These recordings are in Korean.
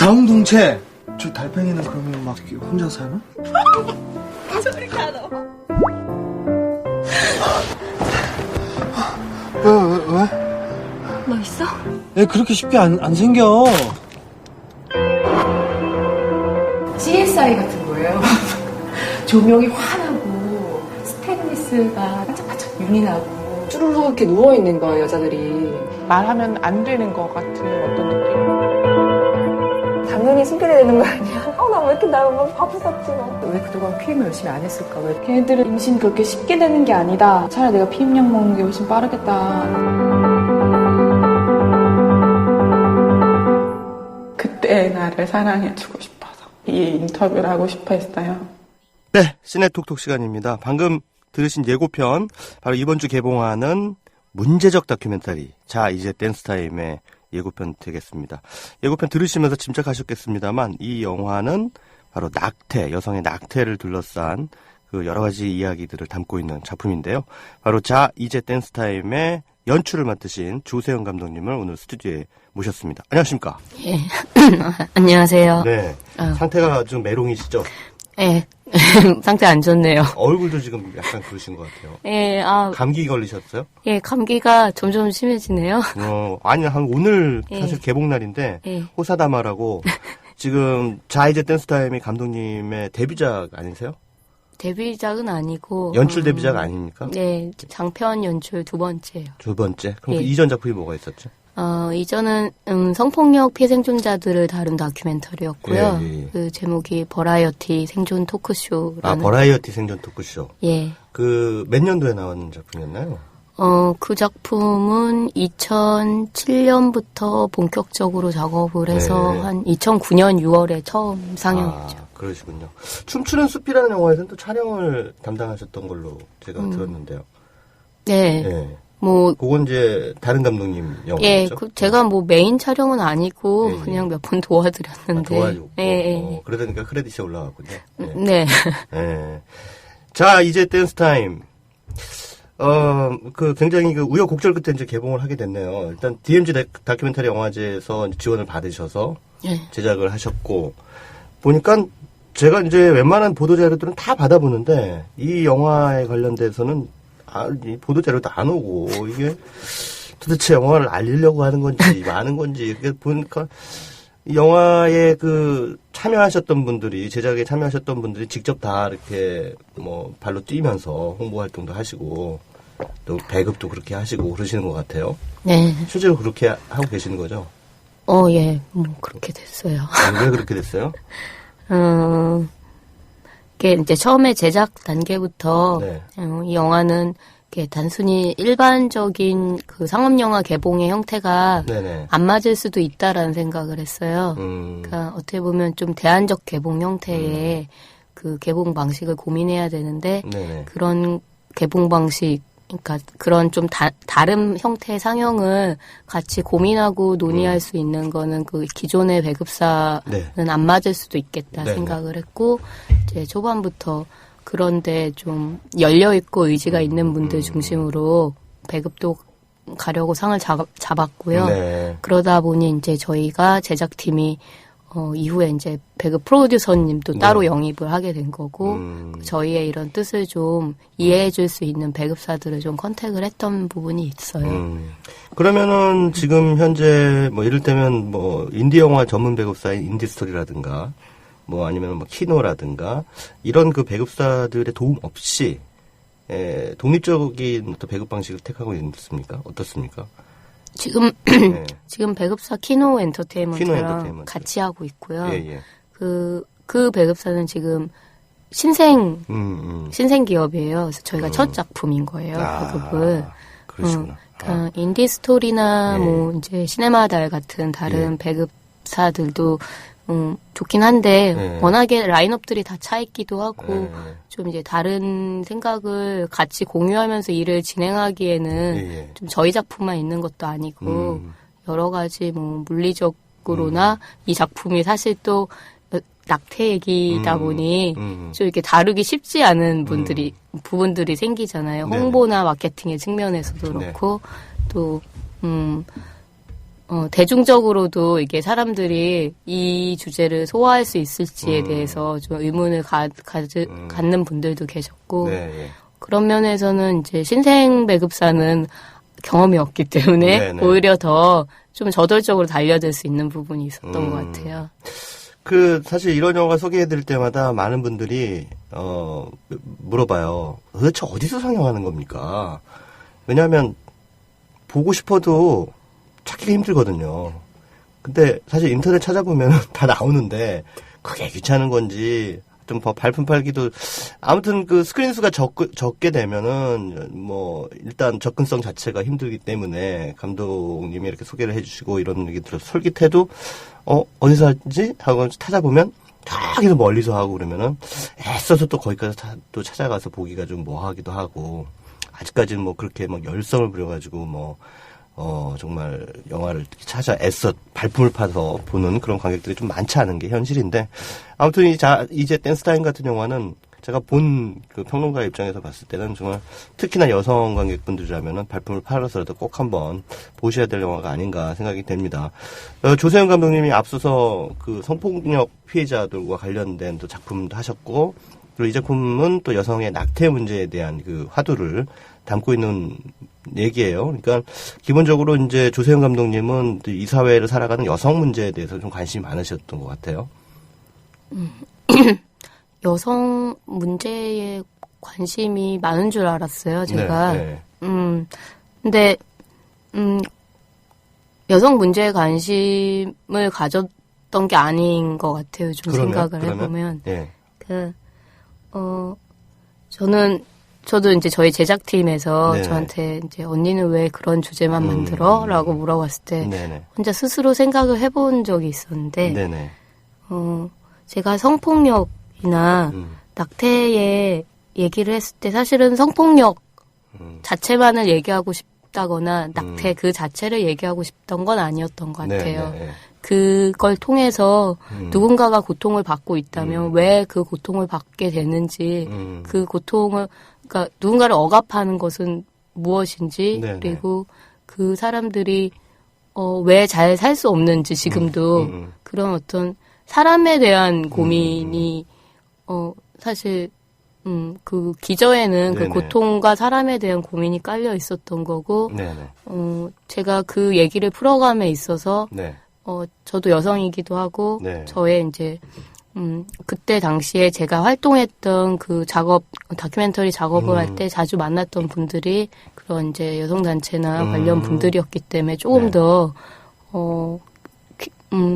자웅동체. 저 달팽이는 그러면 막 이렇게 혼자 사나? 소리 가너. 왜? 뭐 있어? 애 그렇게 쉽게 안 생겨. CSI 같은 거예요. 조명이 환하고 스테인리스가 반짝반짝 윤이 나고 쭈르륵 이렇게 누워있는 거예요, 여자들이. 말하면 안 되는 것 같은 어떤 느낌. 당연히 숨기게 되는 거 아니야? 나 왜 이렇게 나 바보 같지 나. 왜 그동안 피임을 열심히 안 했을까? 왜? 걔네들은 임신 그렇게 쉽게 되는 게 아니다. 차라리 내가 피임약 먹는 게 훨씬 빠르겠다. 그때 나를 사랑해주고 싶어서 이 인터뷰를 하고 싶어 했어요. 네, 시네톡톡 시간입니다. 방금 들으신 예고편, 바로 이번 주 개봉하는 문제적 다큐멘터리, 자 이제 댄스타임의 예고편 되겠습니다. 예고편 들으시면서 짐작하셨겠습니다만 이 영화는 바로 낙태, 여성의 낙태를 둘러싼 그 여러 가지 이야기들을 담고 있는 작품인데요. 바로 자 이제 댄스타임의 연출을 맡으신 조세영 감독님을 오늘 스튜디오에 모셨습니다. 안녕하십니까? 예. 안녕하세요. 네. 상태가 좀 메롱이시죠? 예. 상태 안 좋네요. 얼굴도 지금 약간 그러신 것 같아요. 예, 감기 걸리셨어요? 예, 감기가 점점 심해지네요. 아니, 오늘 예. 사실 개봉날인데, 예. 호사다마라고, 지금, 자, 이제 댄스타임이 감독님의 데뷔작 아니세요? 데뷔작은 아니고. 연출 데뷔작 아닙니까? 네, 장편 연출 두 번째예요. 두 번째? 그럼 예. 그 이전 작품이 뭐가 있었죠? 이전은, 성폭력 피해 생존자들을 다룬 다큐멘터리였고요. 예. 그 제목이 버라이어티 생존 토크쇼라는. 버라이어티 생존 토크쇼. 예. 그, 몇 년도에 나온 작품이었나요? 그 작품은 2007년부터 본격적으로 작업을 해서 네. 한 2009년 6월에 처음 상영했죠. 그러시군요. 춤추는 숲이라는 영화에서는 또 촬영을 담당하셨던 걸로 제가 들었는데요. 네. 예. 뭐, 그건 이제 다른 감독님 영화죠? 예, 제가 뭐 메인 촬영은 아니고 예, 예. 그냥 몇 번 도와드렸는데. 도와주고. 예, 예. 그러다니까 크레딧이 올라갔군요. 네. 네. 예. 자, 이제 댄스 타임. 굉장히 그 우여곡절 끝에 이제 개봉을 하게 됐네요. 일단 DMZ 다큐멘터리 영화제에서 지원을 받으셔서 예. 제작을 하셨고, 보니까 제가 이제 웬만한 보도자료들은 다 받아보는데, 이 영화에 관련돼서는 이 보도자료도 안 오고, 이게 도대체 영화를 알리려고 하는 건지, 많은 건지, 이렇게 보니까, 이 영화에 참여하셨던 분들이, 제작에 참여하셨던 분들이 직접 다 이렇게 발로 뛰면서 홍보 활동도 하시고, 또 배급도 그렇게 하시고 그러시는 것 같아요. 네. 실제로 그렇게 하고 계시는 거죠? 예. 뭐, 그렇게 됐어요. 왜 그렇게 됐어요? 이게 이제 처음에 제작 단계부터, 네. 이 영화는 이렇게 단순히 일반적인 그 상업영화 개봉의 형태가 네네. 안 맞을 수도 있다라는 생각을 했어요. 그러니까 어떻게 보면 좀 대안적 개봉 형태의 그 개봉 방식을 고민해야 되는데, 네네. 그런 개봉 방식, 그러니까 그런 좀 다른 형태의 상영을 같이 고민하고 논의할 수 있는 거는 그 기존의 배급사는 네. 안 맞을 수도 있겠다 네네. 생각을 했고, 이제 초반부터 그런데 좀 열려있고 의지가 있는 분들 중심으로 배급도 가려고 상을 잡았고요. 네. 그러다 보니 이제 저희가 제작팀이 이후에 이제 배급 프로듀서님도 따로 네. 영입을 하게 된 거고, 저희의 이런 뜻을 좀 이해해 줄 수 있는 배급사들을 좀 컨택을 했던 부분이 있어요. 그러면은 지금 현재 이를테면 인디 영화 전문 배급사인 인디스토리라든가 아니면 키노라든가 이런 그 배급사들의 도움 없이 독립적인 어떤 배급 방식을 택하고 있습니까? 어떻습니까? 지금 네. 지금 배급사 키노 키노 엔터테인먼트랑 엔터테인먼트. 같이 하고 있고요. 예, 예. 그 배급사는 지금 신생 기업이에요. 그래서 저희가 첫 작품인 거예요. 배급을. 그러시구나. 그러니까 인디 스토리나 네. 이제 시네마달 같은 다른 예. 배급사들도 좋긴 한데 네. 워낙에 라인업들이 다 차 있기도 하고 네. 좀 이제 다른 생각을 같이 공유하면서 일을 진행하기에는 예. 좀 저희 작품만 있는 것도 아니고 여러 가지 물리적으로나 이 작품이 사실 또 낙태 얘기다 보니 좀 이렇게 다루기 쉽지 않은 부분들이 생기잖아요. 네네. 홍보나 마케팅의 측면에서도 네. 그렇고 또 대중적으로도 이게 사람들이 이 주제를 소화할 수 있을지에 대해서 좀 의문을 갖는 분들도 계셨고, 네, 예. 그런 면에서는 이제 신생 배급사는 경험이 없기 때문에 네네. 오히려 더 좀 저돌적으로 달려들 수 있는 부분이 있었던 것 같아요. 사실 이런 영화 소개해드릴 때마다 많은 분들이, 물어봐요. 도대체 어디서 상영하는 겁니까? 왜냐하면, 보고 싶어도 찾기가 힘들거든요. 근데 사실 인터넷 찾아보면 다 나오는데, 그게 귀찮은 건지, 좀 발품 팔기도, 아무튼 그 스크린 수가 적게 되면은, 일단 접근성 자체가 힘들기 때문에, 감독님이 이렇게 소개를 해주시고, 이런 얘기 들어서 솔깃해도, 어디서 하지? 하고 찾아보면, 저기서 멀리서 하고 그러면은, 애써서 또 거기까지 또 찾아가서 보기가 좀 하기도 하고, 아직까지는 그렇게 열성을 부려가지고, 정말 영화를 애써 발품을 파서 보는 그런 관객들이 좀 많지 않은 게 현실인데, 아무튼 이제 댄스타임 같은 영화는 제가 본 그 평론가 입장에서 봤을 때는 정말 특히나 여성 관객분들이라면은 발품을 팔아서라도 꼭 한번 보셔야 될 영화가 아닌가 생각이 됩니다. 조세현 감독님이 앞서서 그 성폭력 피해자들과 관련된 또 작품도 하셨고, 그리고 이 작품은 또 여성의 낙태 문제에 대한 그 화두를 담고 있는 얘기예요. 그러니까 기본적으로 이제 조세현 감독님은 이 사회를 살아가는 여성 문제에 대해서 좀 관심이 많으셨던 것 같아요. 여성 문제에 관심이 많은 줄 알았어요, 제가. 네, 네. 근데 여성 문제에 관심을 가졌던 게 아닌 것 같아요. 좀 생각을 해보면. 예. 저도 이제 저희 제작팀에서 네네. 저한테 이제 언니는 왜 그런 주제만 만들어? 라고 물어봤을 때 네네. 혼자 스스로 생각을 해본 적이 있었는데, 네네. 제가 성폭력이나 낙태의 얘기를 했을 때 사실은 성폭력 자체만을 얘기하고 싶다거나 낙태 그 자체를 얘기하고 싶던 건 아니었던 것 같아요. 네네. 그걸 통해서 누군가가 고통을 받고 있다면 왜 그 고통을 받게 되는지, 그 고통을, 그러니까 누군가를 억압하는 것은 무엇인지, 네네. 그리고 그 사람들이 왜 잘 살 수 없는지 지금도 그런 어떤 사람에 대한 고민이 사실 그 기저에는 그 네네. 고통과 사람에 대한 고민이 깔려 있었던 거고, 네네. 제가 그 얘기를 풀어감에 있어서 네. 저도 여성이기도 하고, 네. 저의 이제, 그때 당시에 제가 활동했던 그 다큐멘터리 작업을 할 때 자주 만났던 분들이 그런 이제 여성단체나 관련 분들이었기 때문에 조금 네. 더,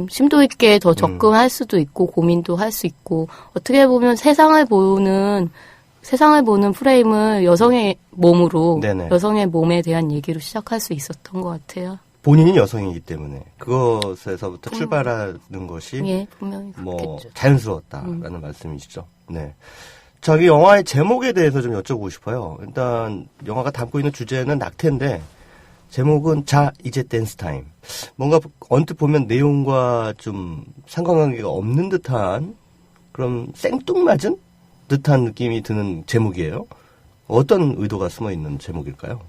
심도 있게 더 접근할 수도 있고, 고민도 할 수 있고, 어떻게 보면 세상을 보는 프레임을 여성의 몸으로, 네네. 여성의 몸에 대한 얘기로 시작할 수 있었던 것 같아요. 본인이 여성이기 때문에 그것에서부터 출발하는 것이 예, 분명히 그렇겠죠. 자연스러웠다라는 말씀이시죠. 네. 자, 이 영화의 제목에 대해서 좀 여쭤보고 싶어요. 일단 영화가 담고 있는 주제는 낙태인데 제목은 자 이제 댄스 타임. 뭔가 언뜻 보면 내용과 좀 상관관계가 없는 듯한 그런 생뚱맞은 듯한 느낌이 드는 제목이에요. 어떤 의도가 숨어 있는 제목일까요?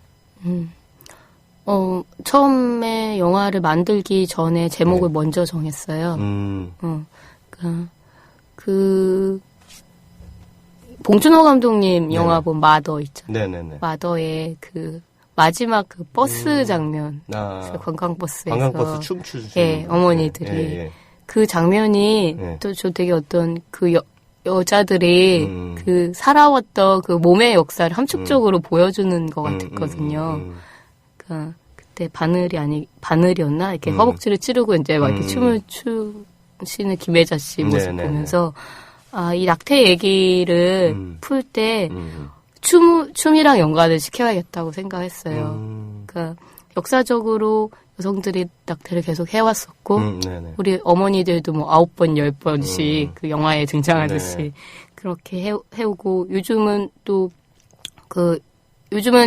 처음에 영화를 만들기 전에 제목을 먼저 정했어요. 봉준호 감독님 영화 본 마더 있잖아요. 네네네. 마더의 그 마지막 그 버스 장면, 그 관광버스에서 관광버스 춤추는 예, 어머니들이 예. 그 장면이 예. 또 저 되게 어떤 그 여자들이 그 살아왔던 그 몸의 역사를 함축적으로 보여주는 것 같았거든요. 그때 바늘이었나? 이렇게 허벅지를 찌르고 이제 막 이렇게 춤을 추시는 김혜자 씨 모습 네네네. 보면서, 이 낙태 얘기를 풀 때, 춤이랑 연관을 시켜야겠다고 생각했어요. 그러니까 역사적으로 여성들이 낙태를 계속 해왔었고, 우리 어머니들도 뭐 9번, 10번씩 그 영화에 등장하듯이 네. 그렇게 해오고, 요즘은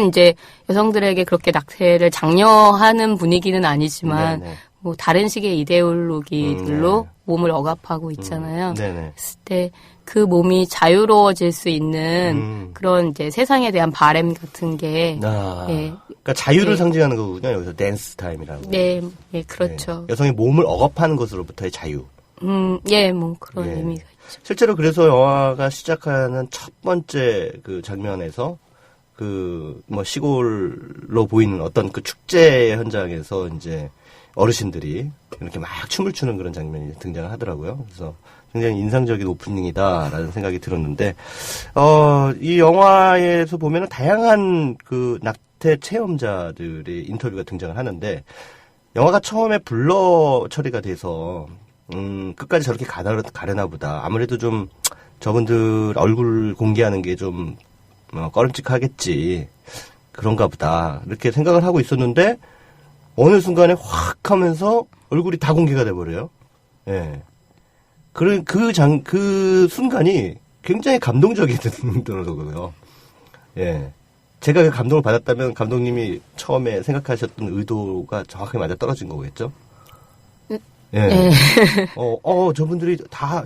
이제 여성들에게 그렇게 낙태를 장려하는 분위기는 아니지만, 네네. 뭐 다른 식의 이데올로기들로 몸을 억압하고 있잖아요. 네네. 그랬을 때 그 몸이 자유로워질 수 있는 그런 이제 세상에 대한 바램 같은 게 예. 그러니까 자유를 네. 상징하는 거군요. 여기서 댄스 타임이라고. 네, 예, 그렇죠. 네. 여성의 몸을 억압하는 것으로부터의 자유. 예, 뭐 그런 예. 의미가 있죠. 실제로 그래서 영화가 시작하는 첫 번째 그 장면에서 그 뭐 시골로 보이는 어떤 그 축제 현장에서 이제 어르신들이 이렇게 막 춤을 추는 그런 장면이 등장을 하더라고요. 그래서 굉장히 인상적인 오프닝이다라는 생각이 들었는데, 이 영화에서 보면은 다양한 그 낙태 체험자들의 인터뷰가 등장을 하는데, 영화가 처음에 블러 처리가 돼서, 끝까지 저렇게 가려나 보다. 아무래도 좀 저분들 얼굴 공개하는 게 좀, 꺼림칙하겠지. 그런가 보다. 이렇게 생각을 하고 있었는데, 어느 순간에 확 하면서 얼굴이 다 공개가 돼버려요. 예. 그 순간이 굉장히 감동적이더라고요. 예. 제가 그 감동을 받았다면 감독님이 처음에 생각하셨던 의도가 정확하게 맞아 떨어진 거겠죠? 예. 네. 저분들이 다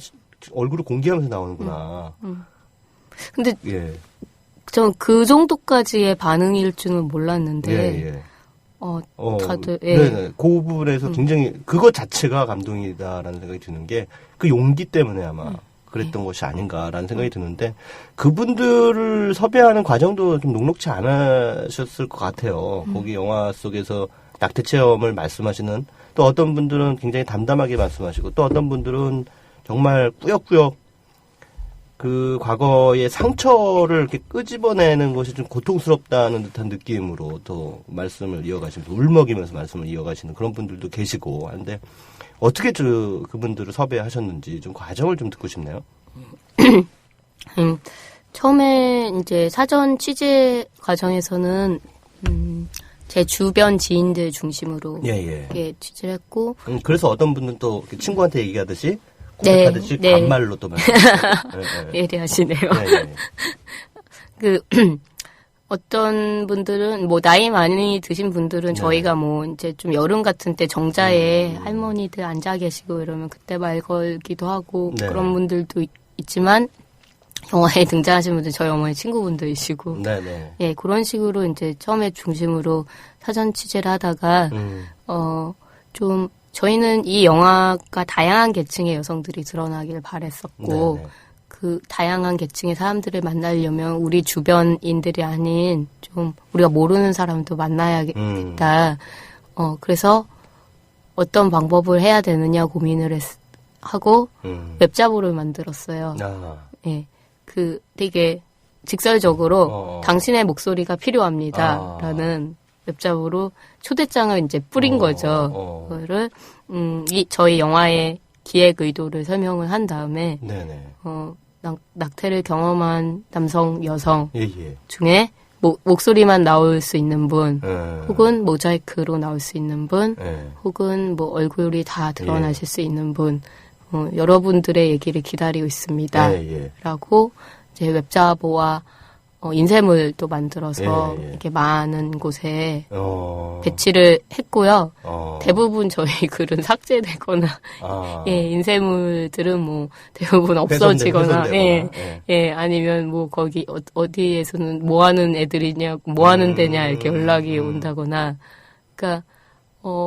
얼굴을 공개하면서 나오는구나. 근데 예. 전 그 정도까지의 반응일 줄은 몰랐는데, 예. 다들, 예. 네네. 그 부분에서 굉장히, 그것 자체가 감동이다라는 생각이 드는 게, 그 용기 때문에 아마 그랬던 것이 아닌가라는 생각이 드는데, 그분들을 섭외하는 과정도 좀 녹록치 않으셨을 것 같아요. 거기 영화 속에서 낙태 체험을 말씀하시는, 또 어떤 분들은 굉장히 담담하게 말씀하시고, 또 어떤 분들은 정말 꾸역꾸역 그 과거의 상처를 이렇게 끄집어내는 것이 좀 고통스럽다는 듯한 느낌으로 또 말씀을 이어가시면서 울먹이면서 말씀을 이어가시는 그런 분들도 계시고 하는데 어떻게 그분들을 섭외하셨는지 좀 과정을 좀 듣고 싶네요. 처음에 이제 사전 취재 과정에서는 제 주변 지인들 중심으로 이렇게 취재를 했고 그래서 어떤 분들은 또 친구한테 얘기하듯이 고백하듯이 네. 반말로 또 말씀하시고 예리하시네요. 네. 어떤 분들은 뭐 나이 많이 드신 분들은 저희가 뭐 이제 좀 여름 같은 때 정자에 할머니들 앉아 계시고 이러면 그때 말 걸기도 하고 네. 그런 분들도 있지만 영화에 등장하신 분들 저희 어머니 친구분들이시고 예 그런 식으로 이제 처음에 중심으로 사전 취재를 하다가 좀 저희는 이 영화가 다양한 계층의 여성들이 드러나길 바랬었고 그 다양한 계층의 사람들을 만나려면 우리 주변인들이 아닌 좀 우리가 모르는 사람도 만나야겠다. 그래서 어떤 방법을 해야 되느냐 고민을 하고 웹자보를 만들었어요. 예, 그 되게 직설적으로 당신의 목소리가 필요합니다라는 웹자보로 초대장을 이제 뿌린 거죠. 그거를 저희 영화의 기획 의도를 설명을 한 다음에 낙태를 경험한 남성, 여성 중에 목소리만 나올 수 있는 분, 혹은 모자이크로 나올 수 있는 분, 혹은 뭐 얼굴이 다 드러나실 수 있는 분, 여러분들의 얘기를 기다리고 있습니다. 라고 이제 웹자보와 인쇄물도 만들어서 이렇게 많은 곳에 배치를 했고요. 대부분 저희 글은 삭제되거나, 인쇄물들은 뭐 대부분 없어지거나, 아니면 뭐 거기 어디에서는 뭐 하는 애들이냐, 뭐 하는 데냐 이렇게 연락이 온다거나, 그러니까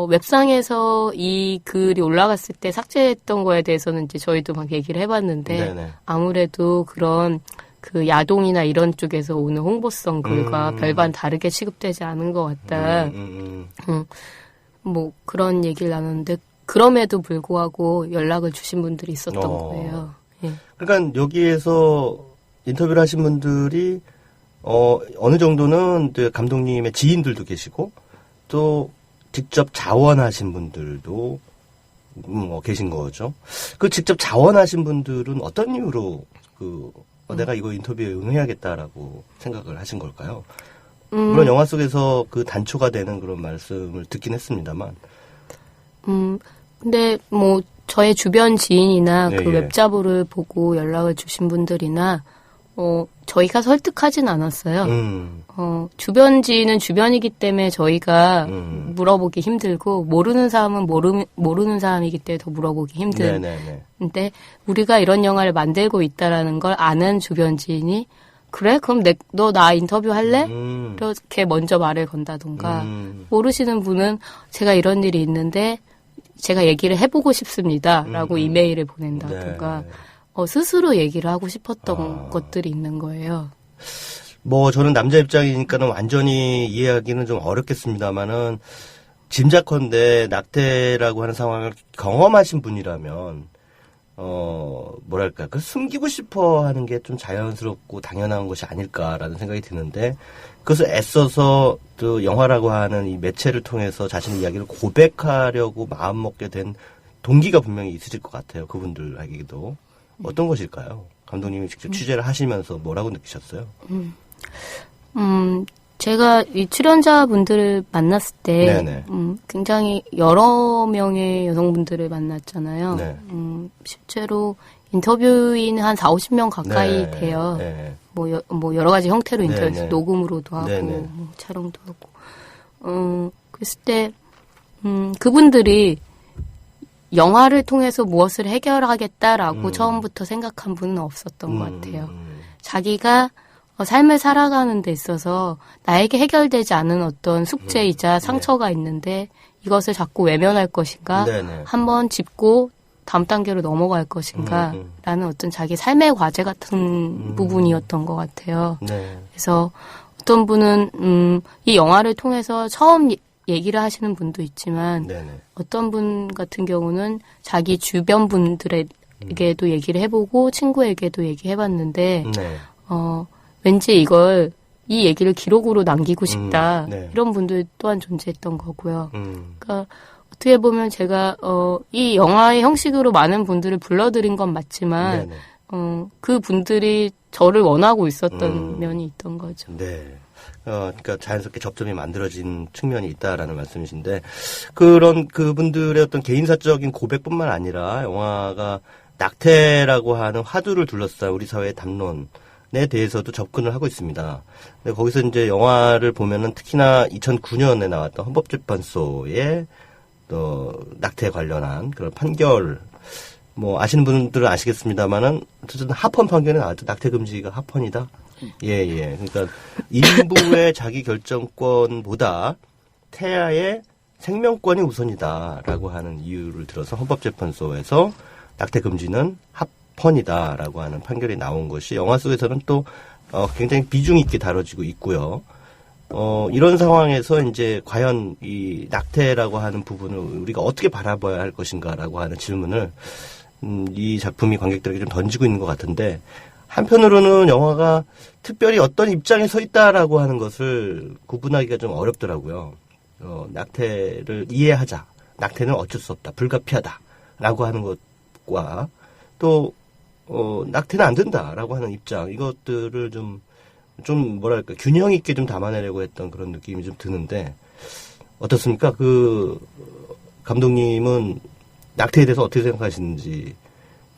웹상에서 이 글이 올라갔을 때 삭제했던 거에 대해서는 이제 저희도 막 얘기를 해봤는데 아무래도 그런 그 야동이나 이런 쪽에서 오는 홍보성 글과 별반 다르게 취급되지 않은 것 같다. 뭐 그런 얘기를 나눴는데 그럼에도 불구하고 연락을 주신 분들이 있었던 거예요. 예. 그러니까 여기에서 인터뷰를 하신 분들이 어느 정도는 감독님의 지인들도 계시고 또 직접 자원하신 분들도 계신 거죠. 그 직접 자원하신 분들은 어떤 이유로 내가 이거 인터뷰에 응해야겠다라고 생각을 하신 걸까요? 물론 영화 속에서 그 단초가 되는 그런 말씀을 듣긴 했습니다만. 근데 뭐 저의 주변 지인이나 그 웹자보를 보고 연락을 주신 분들이나 저희가 설득하진 않았어요. 주변 지인은 주변이기 때문에 저희가 물어보기 힘들고, 모르는 사람은 모르는 사람이기 때문에 더 물어보기 힘든. 네네네. 근데 우리가 이런 영화를 만들고 있다라는 걸 아는 주변 지인이, 그래? 그럼 너 나 인터뷰 할래? 이렇게 먼저 말을 건다던가, 모르시는 분은 제가 이런 일이 있는데, 제가 얘기를 해보고 싶습니다. 라고 이메일을 보낸다던가, 스스로 얘기를 하고 싶었던 것들이 있는 거예요. 뭐 저는 남자 입장이니까는 완전히 이해하기는 좀 어렵겠습니다만은 짐작컨대 낙태라고 하는 상황을 경험하신 분이라면 뭐랄까 그 숨기고 싶어 하는 게 좀 자연스럽고 당연한 것이 아닐까라는 생각이 드는데 그것을 애써서 또 영화라고 하는 이 매체를 통해서 자신의 이야기를 고백하려고 마음먹게 된 동기가 분명히 있으실 것 같아요. 그분들에게도. 어떤 것일까요? 감독님이 직접 취재를 하시면서 뭐라고 느끼셨어요? 제가 이 출연자분들을 만났을 때, 굉장히 여러 명의 여성분들을 만났잖아요. 네. 실제로 인터뷰인 한 40-50명 가까이 돼요. 네. 뭐 여러 가지 형태로 인터뷰, 네. 녹음으로도 하고, 네. 뭐 촬영도 하고. 그랬을 때, 그분들이 영화를 통해서 무엇을 해결하겠다라고 처음부터 생각한 분은 없었던 것 같아요. 자기가 삶을 살아가는 데 있어서 나에게 해결되지 않은 어떤 숙제이자 상처가 있는데 이것을 자꾸 외면할 것인가, 한번 짚고 다음 단계로 넘어갈 것인가 라는 어떤 자기 삶의 과제 같은 부분이었던 것 같아요. 그래서 어떤 분은 이 영화를 통해서 처음 얘기를 하시는 분도 있지만 어떤 분 같은 경우는 자기 주변 분들에게도 얘기를 해보고 친구에게도 얘기해봤는데 왠지 이 얘기를 기록으로 남기고 싶다. 이런 분들 또한 존재했던 거고요. 그러니까 어떻게 보면 제가 이 영화의 형식으로 많은 분들을 불러들인 건 맞지만 그 분들이 저를 원하고 있었던 면이 있던 거죠. 네. 그러니까 자연스럽게 접점이 만들어진 측면이 있다라는 말씀이신데 그런 그분들의 어떤 개인사적인 고백뿐만 아니라 영화가 낙태라고 하는 화두를 둘러싼 우리 사회의 담론에 대해서도 접근을 하고 있습니다. 근데 거기서 이제 영화를 보면은 특히나 2009년에 나왔던 헌법재판소의 낙태 관련한 그런 판결 뭐 아시는 분들은 아시겠습니다만은 어쨌든 합헌 판결이 나왔죠. 낙태 금지가 합헌이다. 예. 그러니까 인부의 자기 결정권보다 태아의 생명권이 우선이다라고 하는 이유를 들어서 헌법재판소에서 낙태 금지는 합헌이다라고 하는 판결이 나온 것이 영화 속에서는 또 굉장히 비중 있게 다뤄지고 있고요. 이런 상황에서 이제 과연 이 낙태라고 하는 부분을 우리가 어떻게 바라봐야 할 것인가라고 하는 질문을 이 작품이 관객들에게 좀 던지고 있는 것 같은데 한편으로는 영화가 특별히 어떤 입장에 서 있다라고 하는 것을 구분하기가 좀 어렵더라고요. 낙태를 이해하자. 낙태는 어쩔 수 없다. 불가피하다라고 하는 것과 또 낙태는 안 된다라고 하는 입장 이것들을 좀 뭐랄까 균형 있게 좀 담아내려고 했던 그런 느낌이 좀 드는데 어떻습니까? 그 감독님은 낙태에 대해서 어떻게 생각하시는지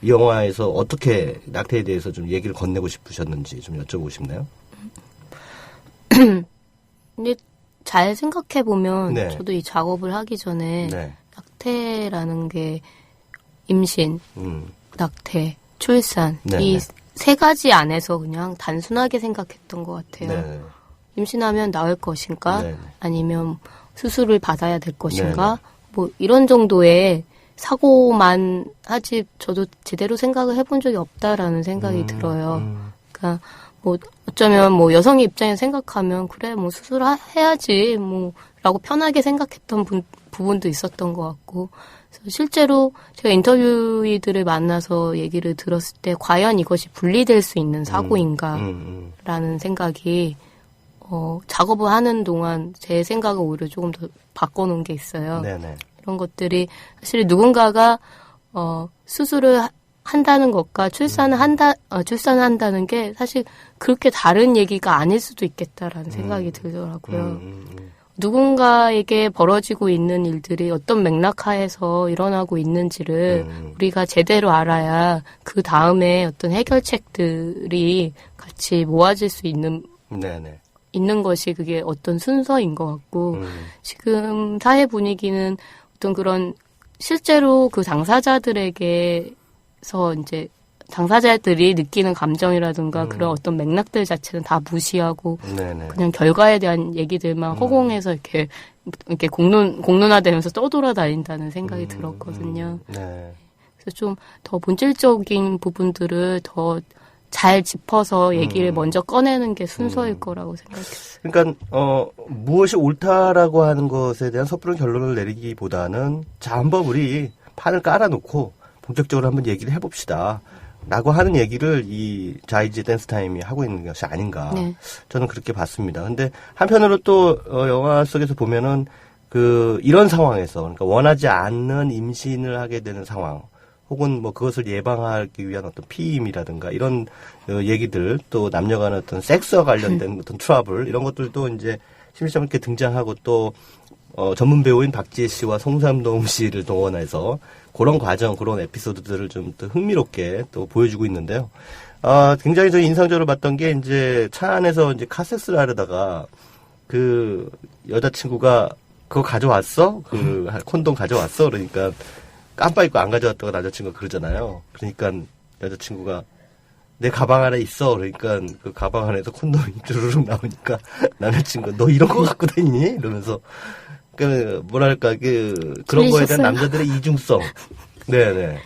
이 영화에서 어떻게 낙태에 대해서 좀 얘기를 건네고 싶으셨는지 좀 여쭤보고 싶나요? 근데 잘 생각해 보면 저도 이 작업을 하기 전에 낙태라는 게 임신, 낙태, 출산 이 세 가지 안에서 그냥 단순하게 생각했던 것 같아요. 임신하면 나을 것인가? 아니면 수술을 받아야 될 것인가? 뭐 이런 정도의 사고만 하지 저도 제대로 생각을 해본 적이 없다라는 생각이 들어요. 그러니까 뭐 어쩌면 뭐 여성의 입장에서 생각하면 그래 뭐 수술해야지 뭐라고 편하게 생각했던 부분도 있었던 것 같고 그래서 실제로 제가 인터뷰이들을 만나서 얘기를 들었을 때 과연 이것이 분리될 수 있는 사고인가라는 생각이 작업을 하는 동안 제 생각을 오히려 조금 더 바꿔놓은 게 있어요. 그런 것들이 사실 누군가가 수술을 한다는 것과 출산을 한다는 게 사실 그렇게 다른 얘기가 아닐 수도 있겠다라는 생각이 들더라고요. 누군가에게 벌어지고 있는 일들이 어떤 맥락하에서 일어나고 있는지를 우리가 제대로 알아야 그 다음에 어떤 해결책들이 같이 모아질 수 있는 것이 그게 어떤 순서인 것 같고 지금 사회 분위기는 어떤 그런 실제로 그 당사자들에게서 이제 당사자들이 느끼는 감정이라든가 그런 어떤 맥락들 자체는 다 무시하고 그냥 결과에 대한 얘기들만 허공에서 이렇게 공론화되면서 떠돌아다닌다는 생각이 들었거든요. 그래서 좀 더 본질적인 부분들을 더 잘 짚어서 얘기를 먼저 꺼내는 게 순서일 거라고 생각했어요. 그러니까 무엇이 옳다라고 하는 것에 대한 섣부른 결론을 내리기보다는 자 한번 우리 판을 깔아놓고 본격적으로 한번 얘기를 해봅시다. 라고 하는 얘기를 이 자이지 댄스 타임이 하고 있는 것이 아닌가. 저는 그렇게 봤습니다. 근데 한편으로 또 영화 속에서 보면은 이런 상황에서 그러니까 원하지 않는 임신을 하게 되는 상황 혹은 뭐 그것을 예방하기 위한 어떤 피임이라든가 이런 얘기들 또 남녀 간의 어떤 섹스와 관련된 어떤 트러블 이런 것들도 이제 심심찮게 이렇게 등장하고 또 전문 배우인 박지혜 씨와 송삼동 씨를 동원해서 그런 과정, 그런 에피소드들을 좀 더 흥미롭게 또 보여주고 있는데요. 굉장히 저 인상적으로 봤던 게 이제 차 안에서 이제 카세스를 하려다가 그 여자친구가 그거 가져왔어? 콘돔 가져왔어? 그러니까 깜빡 잊고 안 가져왔다고 남자친구가 그러잖아요. 그러니까 여자친구가 내 가방 안에 있어. 그러니까 그 가방 안에서 콘돔이 주르륵 나오니까 남자친구가 너 이런 거 갖고 다니니? 이러면서 뭐랄까 그런 거에 대한 남자들의 이중성. 네네.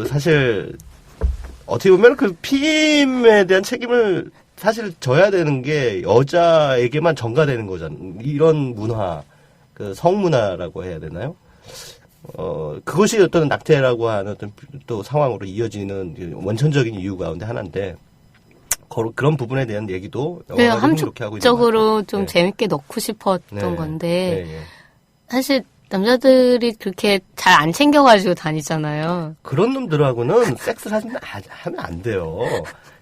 사실 어떻게 보면 그 피임에 대한 책임을 사실 져야 되는 게 여자에게만 전가되는 거잖아요. 이런 문화, 성문화라고 해야 되나요? 그것이 어떤 낙태라고 하는 어떤 또 상황으로 이어지는 원천적인 이유 가운데 하나인데, 그런 부분에 대한 얘기도 함축적으로 좀 재밌게 넣고 싶었던 건데, 사실 남자들이 그렇게 잘 안 챙겨가지고 다니잖아요. 그런 놈들하고는 섹스를 하면 안 돼요.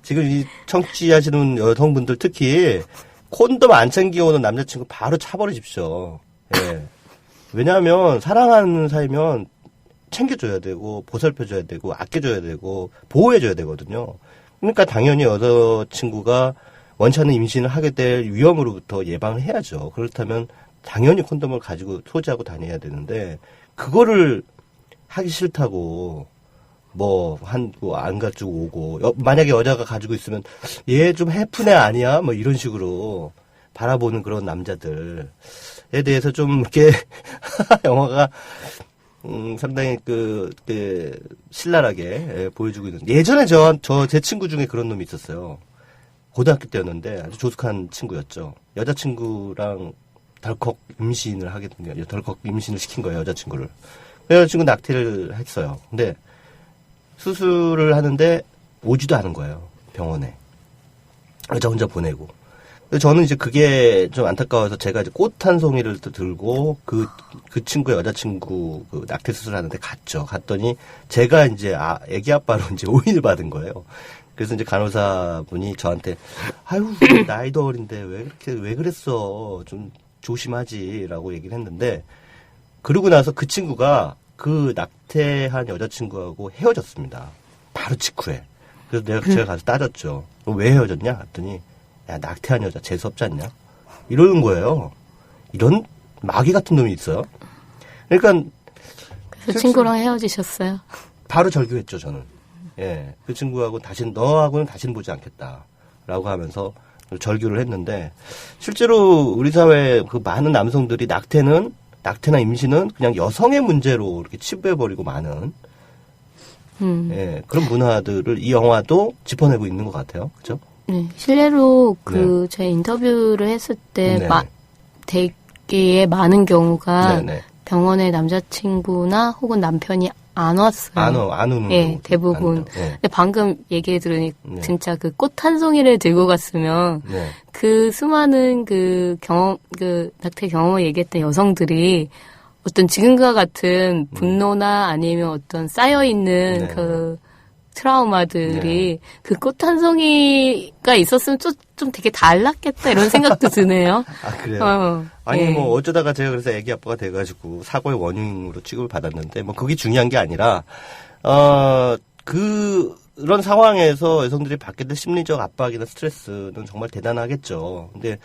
지금 이 청취하시는 여성분들 특히 콘돔 안 챙겨오는 남자친구 바로 차버리십시오. 예. 왜냐하면 사랑하는 사이면 챙겨줘야 되고 보살펴줘야 되고 아껴줘야 되고 보호해줘야 되거든요. 그러니까 당연히 여자친구가 원치 않는 임신을 하게 될 위험으로부터 예방을 해야죠. 그렇다면 당연히 콘돔을 가지고 소지하고 다녀야 되는데 그거를 하기 싫다고 안 가지고 오고 만약에 여자가 가지고 있으면 얘 좀 해픈 애 아니야? 뭐 이런 식으로 바라보는 그런 남자들에 대해서 좀 이렇게 영화가 상당히 신랄하게 보여주고 있는. 예전에 제 친구 중에 그런 놈이 있었어요. 고등학교 때였는데 아주 조숙한 친구였죠. 여자친구랑 덜컥 임신을 덜컥 임신을 시킨 거예요, 여자친구를. 여자친구 낙태를 했어요. 근데 수술을 하는데 오지도 않은 거예요, 병원에. 여자 혼자 보내고. 저는 이제 그게 좀 안타까워서 제가 이제 꽃 한 송이를 또 들고 그 친구의 여자친구 낙태 수술하는데 갔죠. 갔더니 제가 이제 애기 아빠로 이제 오인을 받은 거예요. 그래서 이제 간호사분이 저한테 아유 나이도 어린데 왜 그랬어? 좀 조심하지라고 얘기를 했는데 그러고 나서 그 친구가 그 낙태한 여자친구하고 헤어졌습니다. 바로 직후에. 그래서 제가 가서 따졌죠. 왜 헤어졌냐? 했더니 야, 낙태한 여자 재수없지 않냐? 이러는 거예요. 이런 마귀 같은 놈이 있어요. 그러니까. 그래서 친구랑 헤어지셨어요? 바로 절교했죠, 저는. 예. 그 친구하고 너하고는 다시는 보지 않겠다. 라고 하면서 절교를 했는데, 실제로 우리 사회 많은 남성들이 낙태나 임신은 그냥 여성의 문제로 이렇게 치부해버리고 많은, 예. 그런 문화들을 이 영화도 짚어내고 있는 것 같아요. 그죠? 네, 실례로 제 인터뷰를 했을 때 되게 많은 경우가 병원에 남자친구나 혹은 남편이 안 왔어요. 안 오는. 네, 대부분. 근데 방금 얘기해 들으니 진짜 그 꽃 한 송이를 들고 갔으면 그 수많은 낙태 경험을 얘기했던 여성들이 어떤 지금과 같은 분노나 아니면 어떤 쌓여있는 트라우마들이 그 꽃 한 송이가 있었으면 좀 되게 달랐겠다 이런 생각도 드네요. 아, 그래요? 아니, 예. 뭐, 어쩌다가 제가 그래서 애기 아빠가 돼가지고 사고의 원흉으로 취급을 받았는데, 뭐, 그게 중요한 게 아니라, 그런 상황에서 여성들이 받게 될 심리적 압박이나 스트레스는 정말 대단하겠죠. 근데,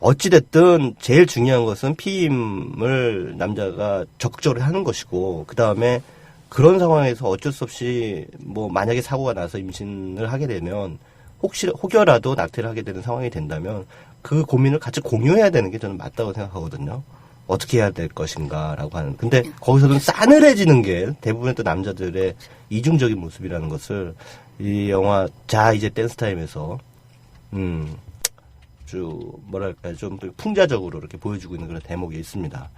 어찌됐든, 제일 중요한 것은 피임을 남자가 적극적으로 하는 것이고, 그 다음에 그런 상황에서 어쩔 수 없이, 뭐, 만약에 사고가 나서 임신을 하게 되면, 혹여라도 낙태를 하게 되는 상황이 된다면, 그 고민을 같이 공유해야 되는 게 저는 맞다고 생각하거든요. 어떻게 해야 될 것인가라고 하는. 근데 거기서는 싸늘해지는 게 대부분의 또 남자들의 이중적인 모습이라는 것을 이 영화 자 이제 댄스 타임에서 뭐랄까요, 좀 풍자적으로 이렇게 보여주고 있는 그런 대목이 있습니다.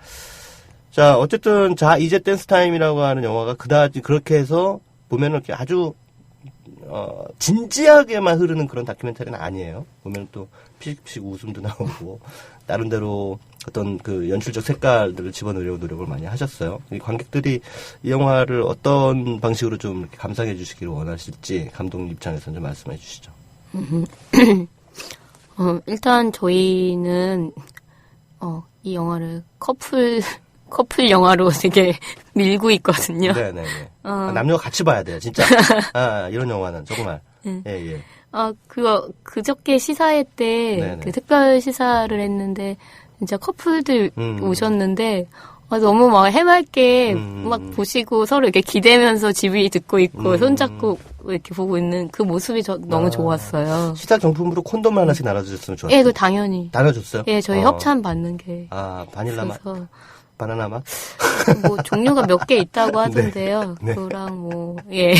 자, 어쨌든 자 이제 댄스 타임이라고 하는 영화가 그다지 그렇게 해서 보면은 이렇게 아주 진지하게만 흐르는 그런 다큐멘터리는 아니에요. 보면 또 피식피식 웃음도 나오고 나름대로 어떤 그 연출적 색깔들을 집어넣으려고 노력을 많이 하셨어요. 이 관객들이 이 영화를 어떤 방식으로 좀 이렇게 감상해 주시기를 원하실지 감독님 입장에서 좀 말씀해 주시죠. 일단 저희는 이 영화를 커플 영화로 되게 밀고 있거든요. 네네네. 남녀가 같이 봐야 돼요, 진짜. 이런 영화는 정말. 예. 그저께 시사회 때 네네. 그 특별 시사를 했는데 진짜 커플들 오셨는데 너무 막 해맑게 막 보시고 서로 이렇게 기대면서 집이 듣고 있고 손잡고 이렇게 보고 있는 그 모습이 너무 좋았어요. 시작 정품으로 콘돔 하나씩 나눠주셨으면 좋았어요. 예, 그 당연히. 나눠줬어요? 예, 저희 협찬 받는 게. 바닐라 맛? 있어서. 바나나 맛? 뭐 종류가 몇 개 있다고 하던데요. 네. 그랑 뭐 예,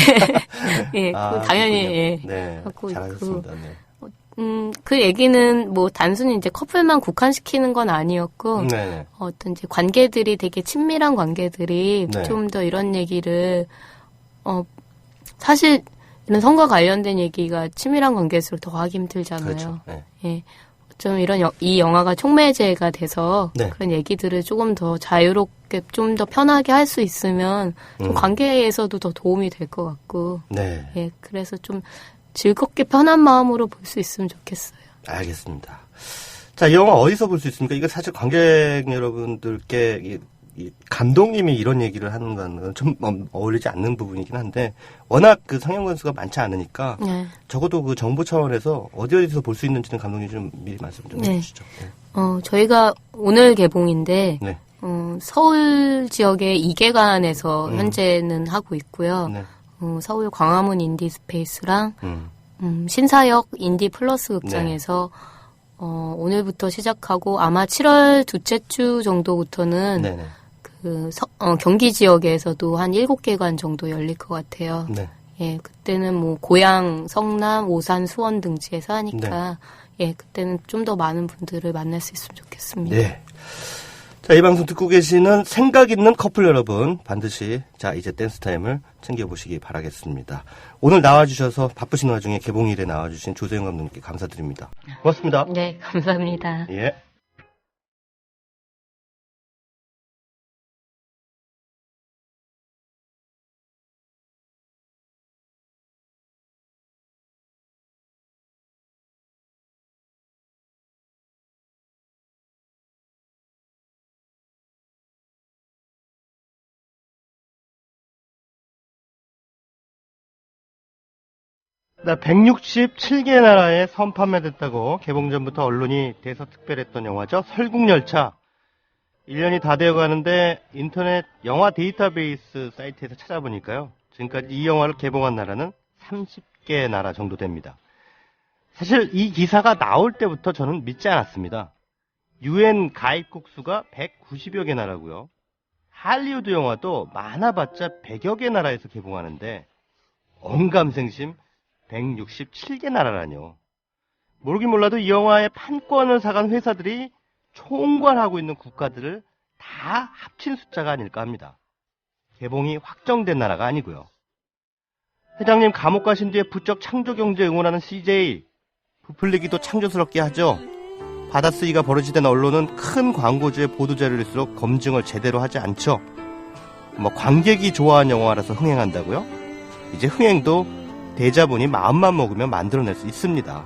예, 그 당연히 그렇군요. 예, 네, 갖고 잘하셨습니다. 있고. 네. 그 얘기는 뭐 단순히 이제 커플만 국한시키는 건 아니었고 네. 어떤 이제 관계들이 되게 친밀한 관계들이 네. 좀 더 이런 얘기를 사실 이런 성과 관련된 얘기가 친밀한 관계일수록 더 하기 힘들잖아요. 그렇죠. 네. 예. 좀 이 영화가 촉매제가 돼서 네. 그런 얘기들을 조금 더 자유롭게 좀 더 편하게 할 수 있으면 좀 관계에서도 더 도움이 될 것 같고. 네. 예. 그래서 좀 즐겁게 편한 마음으로 볼 수 있으면 좋겠어요. 알겠습니다. 자, 이 영화 어디서 볼 수 있습니까? 이거 사실 관객 여러분들께 이 감독님이 이런 얘기를 하는 건 좀 어울리지 않는 부분이긴 한데 워낙 그 상영 건수가 많지 않으니까 네. 적어도 그 정보 차원에서 어디서 볼 수 있는지는 감독님 좀 미리 말씀 좀 해주시죠. 네. 저희가 오늘 개봉인데 네. 서울 지역의 2개관에서 현재는 하고 있고요. 네. 서울 광화문 인디 스페이스랑 신사역 인디 플러스 극장에서 오늘부터 시작하고 아마 7월 둘째 주 정도부터는 네네. 경기 지역에서도 한 7개관 정도 열릴 것 같아요. 네. 예, 그때는 뭐 고양, 성남, 오산, 수원 등지에서 하니까 예, 그때는 좀 더 많은 분들을 만날 수 있으면 좋겠습니다. 네. 자, 이 방송 듣고 계시는 생각 있는 커플 여러분 반드시 자 이제 댄스 타임을 챙겨보시기 바라겠습니다. 오늘 나와주셔서 바쁘신 와중에 개봉일에 나와주신 조세영 감독님께 감사드립니다. 고맙습니다. 네, 감사합니다. 예. 나 167개 나라에 선판매됐다고 개봉 전부터 언론이 대서특별했던 영화죠. 설국열차. 1년이 다 되어가는데 인터넷 영화 데이터베이스 사이트에서 찾아보니까요. 지금까지 이 영화를 개봉한 나라는 30개 나라 정도 됩니다. 사실 이 기사가 나올 때부터 저는 믿지 않았습니다. UN 가입국 수가 190여 개 나라고요. 할리우드 영화도 많아봤자 100여 개 나라에서 개봉하는데 언감생심 167개 나라라뇨. 모르긴 몰라도 이 영화의 판권을 사간 회사들이 총괄하고 있는 국가들을 다 합친 숫자가 아닐까 합니다. 개봉이 확정된 나라가 아니고요. 회장님 감옥 가신 뒤에 부쩍 창조경제 응원하는 CJ. 부풀리기도 창조스럽게 하죠. 받아쓰기가 벌어지던 언론은 큰 광고주의 보도자료일수록 검증을 제대로 하지 않죠. 관객이 좋아하는 영화라서 흥행한다고요? 이제 흥행도 대자본이 마음만 먹으면 만들어낼 수 있습니다.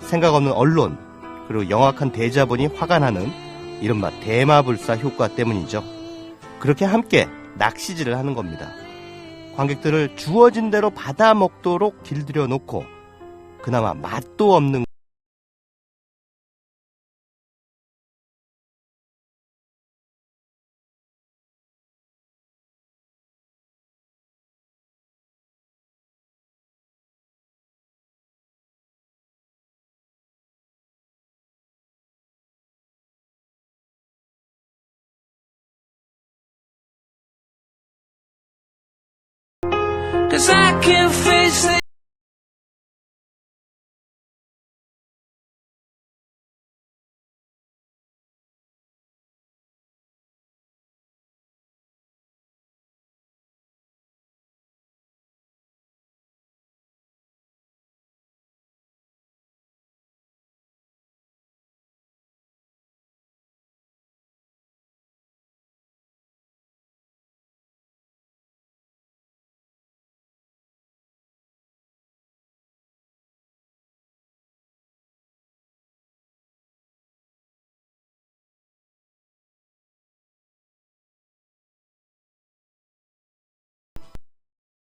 생각 없는 언론, 그리고 영악한 대자본이 화가 나는 이른바 대마불사 효과 때문이죠. 그렇게 함께 낚시질을 하는 겁니다. 관객들을 주어진 대로 받아먹도록 길들여 놓고 그나마 맛도 없는 Cause I can't face